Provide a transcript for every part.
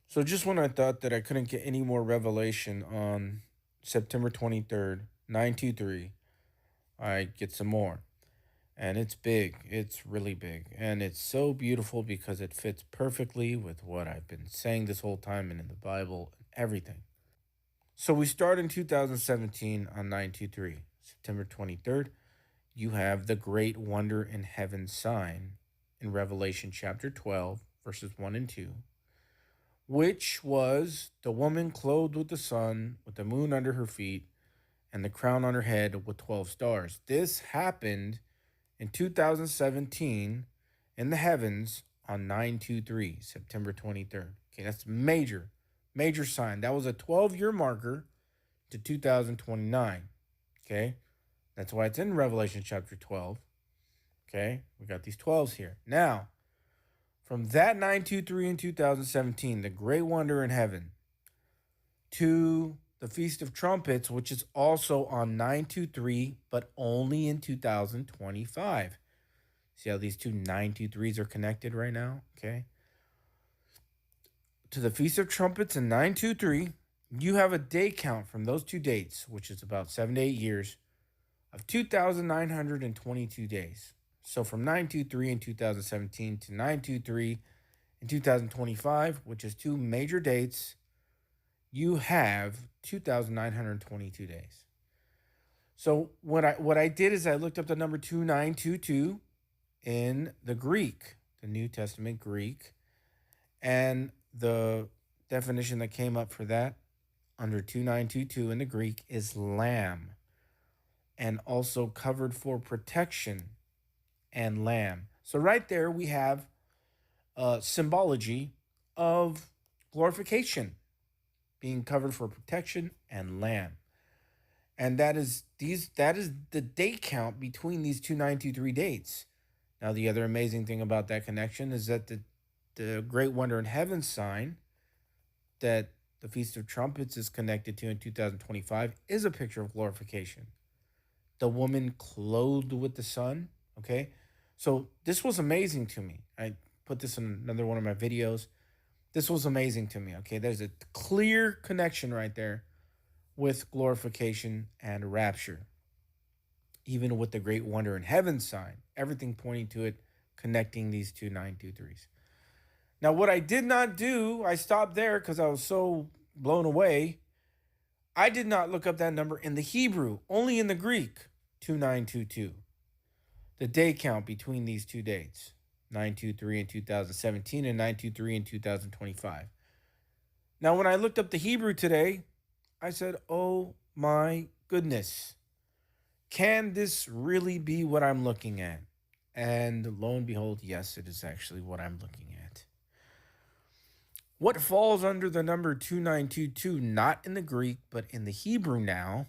So just when I thought that I couldn't get any more revelation on September 23rd, 923, I get some more. And it's big. It's really big. And it's so beautiful because it fits perfectly with what I've been saying this whole time and in the Bible and everything. So we start in 2017 on 923, September 23rd. You have the great wonder in heaven sign in Revelation chapter 12, verses 1 and 2, which was the woman clothed with the sun, with the moon under her feet, and the crown on her head with 12 stars. This happened in 2017 in the heavens on 923, September 23rd. Okay, that's major, major sign. That was a 12-year marker to 2029. Okay, that's why it's in Revelation chapter 12. Okay, we got these 12s here. Now, from that 923 in 2017, the great wonder in heaven, to the Feast of Trumpets, which is also on 923, but only in 2025. See how these two 923s are connected right now? Okay. To the Feast of Trumpets in 923, you have a day count from those two dates, which is about 7 to 8 years, of 2,922 days. So from 923 in 2017 to 923 in 2025, which is two major dates, you have 2,922 days. So what I did is I looked up the number 2922 in the Greek, the New Testament Greek, and the definition that came up for that under 2922 in the Greek is lamb, and also covered for protection and lamb. So right there we have symbology of glorification, being covered for protection and lamb. And that is the date count between these two 923 dates. Now the other amazing thing about that connection is that the great wonder in heaven sign that the Feast of Trumpets is connected to in 2025 is a picture of glorification. The woman clothed with the sun, okay? So this was amazing to me. I put this in another one of my videos. This was amazing to me, okay? There's a clear connection right there with glorification and rapture. Even with the great wonder in heaven sign, everything pointing to it, connecting these two 923s. Now, what I did not do, I stopped there because I was so blown away. I did not look up that number in the Hebrew, only in the Greek, 2922. The day count between these two dates, 923 in 2017 and 923 in 2025. Now, when I looked up the Hebrew today, I said, oh my goodness, can this really be what I'm looking at? And lo and behold, yes, it is actually what I'm looking at. What falls under the number 2922, not in the Greek, but in the Hebrew now,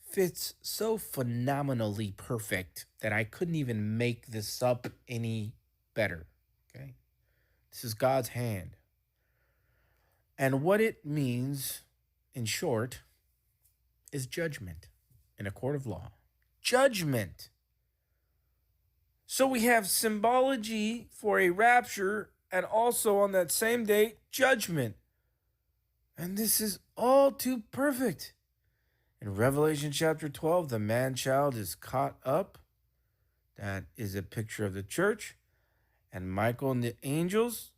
fits so phenomenally perfect that I couldn't even make this up any better. Okay? This is God's hand. And what it means, in short, is judgment in a court of law. Judgment. So we have symbology for a rapture, and also on that same date, judgment. And this is all too perfect. In Revelation chapter 12, the man-child is caught up. That is a picture of the church. And Michael and the angels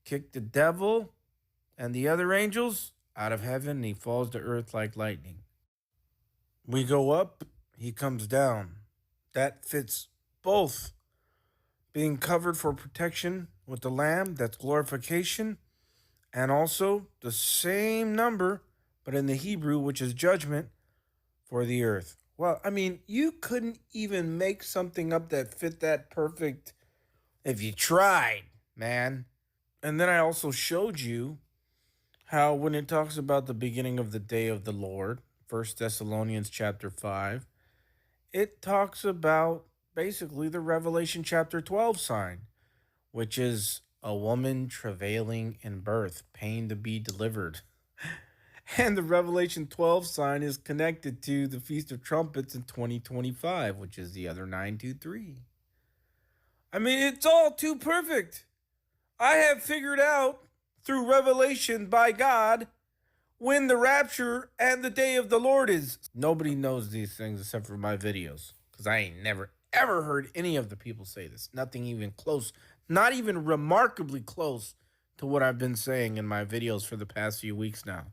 kick the devil and the other angels out of heaven, and he falls to earth like lightning. We go up, he comes down. That fits both. Being covered for protection with the Lamb, that's glorification, and also the same number, but in the Hebrew, which is judgment, for the earth. Well, I mean, you couldn't even make something up that fit that perfect if you tried, man. And then I also showed you how when it talks about the beginning of the day of the Lord, 1 Thessalonians chapter 5, it talks about basically the Revelation chapter 12 sign, which is a woman travailing in birth, pain to be delivered. And the Revelation 12 sign is connected to the Feast of Trumpets in 2025, which is the other 923. I mean, it's all too perfect. I have figured out through revelation by God when the rapture and the day of the Lord is. Nobody knows these things except for my videos, because I ain't never ever heard any of the people say this. Nothing even close, not even remarkably close to what I've been saying in my videos for the past few weeks now.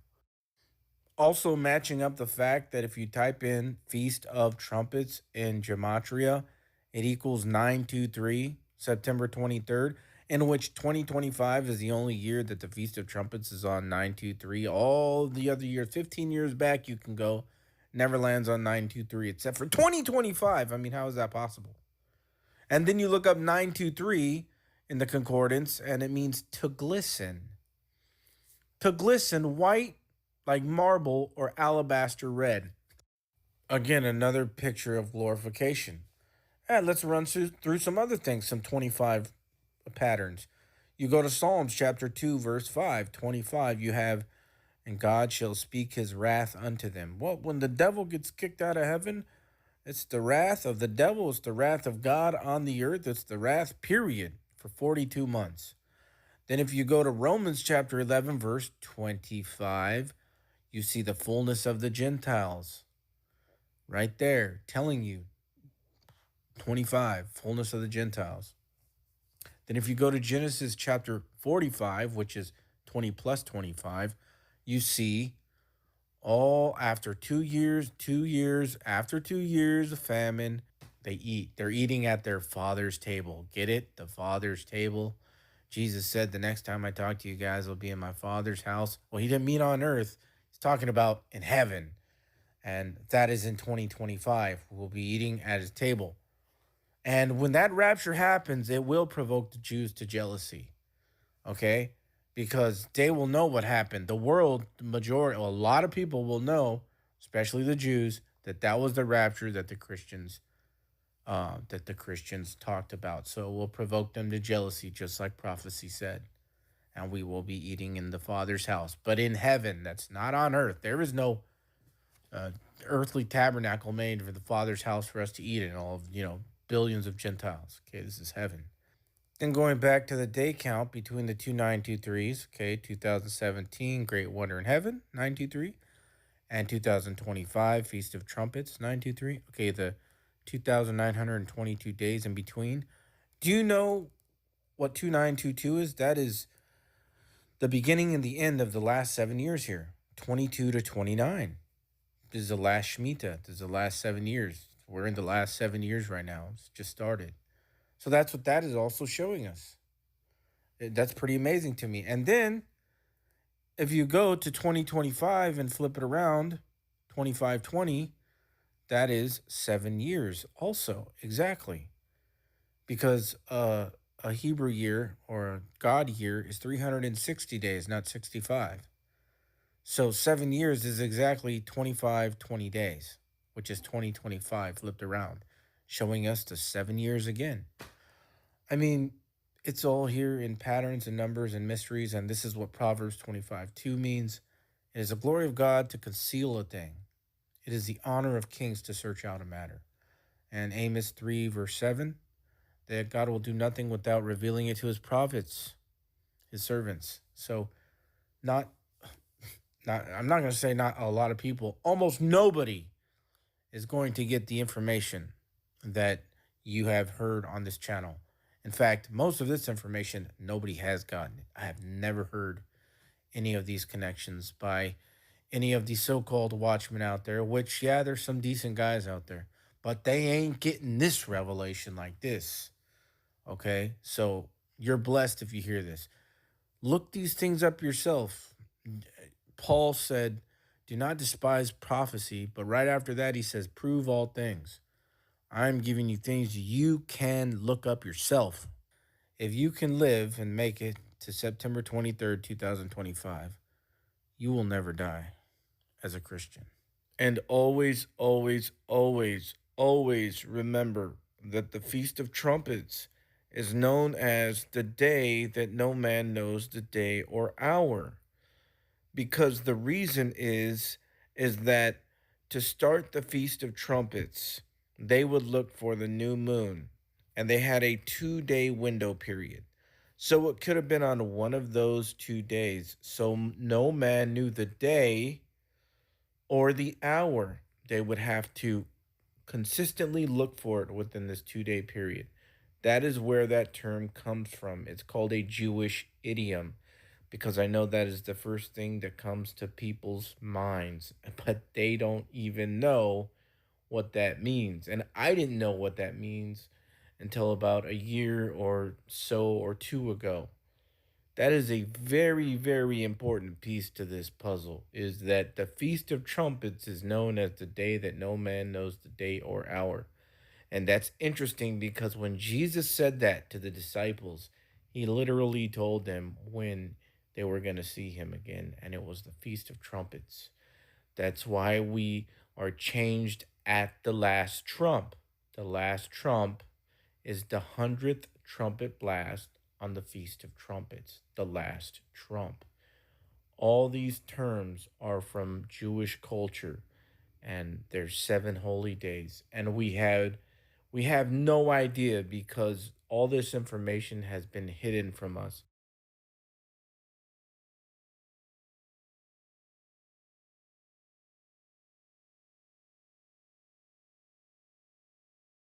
Also, matching up the fact that if you type in Feast of Trumpets in Gematria, it equals 923, September 23rd, in which 2025 is the only year that the Feast of Trumpets is on 923. All the other years, 15 years back, you can go, never lands on 923, except for 2025. I mean, how is that possible? And then you look up 923 in the concordance, and it means to glisten. To glisten, white like marble or alabaster red. Again, another picture of glorification. And let's run through some other things, some 25 patterns. You go to Psalms chapter 2, verse 5, 25, you have, and God shall speak his wrath unto them. Well, when the devil gets kicked out of heaven, it's the wrath of the devil. It's the wrath of God on the earth. It's the wrath, period, for 42 months. Then if you go to Romans chapter 11, verse 25, you see the fullness of the Gentiles right there telling you 25, fullness of the Gentiles. Then if you go to Genesis chapter 45, which is 20 plus 25, you see all after 2 years, after 2 years of famine, they eat. They're eating at their father's table. Get it? The father's table. Jesus said, the next time I talk to you guys, I'll be in my father's house. Well, he didn't mean on earth. He's talking about in heaven. And that is in 2025. We'll be eating at his table. And when that rapture happens, it will provoke the Jews to jealousy. Okay? Because they will know what happened. The world, the majority, a lot of people will know, especially the Jews, that that was the rapture that the Christians talked about. So it will provoke them to jealousy, just like prophecy said. And we will be eating in the Father's house. But in heaven, that's not on earth. There is no earthly tabernacle made for the Father's house for us to eat in, all of, billions of Gentiles. Okay, this is heaven. Then going back to the day count between the two 923s, okay, 2017, Great Wonder in Heaven, 923, and 2025, Feast of Trumpets, 923. Okay, the 2,922 days in between. Do you know what 2922 is? That is the beginning and the end of the last 7 years here, 22 to 29. This is the last Shemitah. This is the last 7 years. We're in the last 7 years right now. It's just started. So that's what that is also showing us. That's pretty amazing to me. And then if you go to 2025 and flip it around, 2520, that is 7 years also, exactly. Because a Hebrew year or a God year is 360 days, not 65. So 7 years is exactly 20 days, which is 2025 flipped around, showing us the 7 years again. I mean, it's all here in patterns and numbers and mysteries, and this is what Proverbs 25:2 means. It is the glory of God to conceal a thing. It is the honor of kings to search out a matter. And Amos 3, verse 7, that God will do nothing without revealing it to his prophets, his servants. So I'm not going to say not a lot of people, almost nobody is going to get the information that you have heard on this channel. In fact, most of this information, nobody has gotten. I have never heard any of these connections by any of these so-called watchmen out there, which, yeah, there's some decent guys out there, but they ain't getting this revelation like this. Okay? So you're blessed if you hear this. Look these things up yourself. Paul said, do not despise prophecy, but right after that, he says, prove all things. I'm giving you things you can look up yourself. If you can live and make it to September 23rd, 2025, you will never die as a Christian. And always, always, always, always remember that the Feast of Trumpets is known as the day that no man knows the day or hour. Because the reason is that to start the Feast of Trumpets, they would look for the new moon, and they had a 2-day window period. So it could have been on one of those 2 days. So no man knew the day or the hour. They would have to consistently look for it within this 2 day period. That is where that term comes from. It's called a Jewish idiom because I know that is the first thing that comes to people's minds, but they don't even know what that means. And I didn't know what that means until about a year or so or two ago. That is a very, very important piece to this puzzle is that the Feast of Trumpets is known as the day that no man knows the day or hour. And that's interesting because when Jesus said that to the disciples, he literally told them when they were going to see him again, and it was the Feast of Trumpets. That's why we are changed at the last trump. The last trump is the 100th trumpet blast on the Feast of Trumpets, the last trump. All these terms are from Jewish culture and there's 7 holy days. And we have no idea because all this information has been hidden from us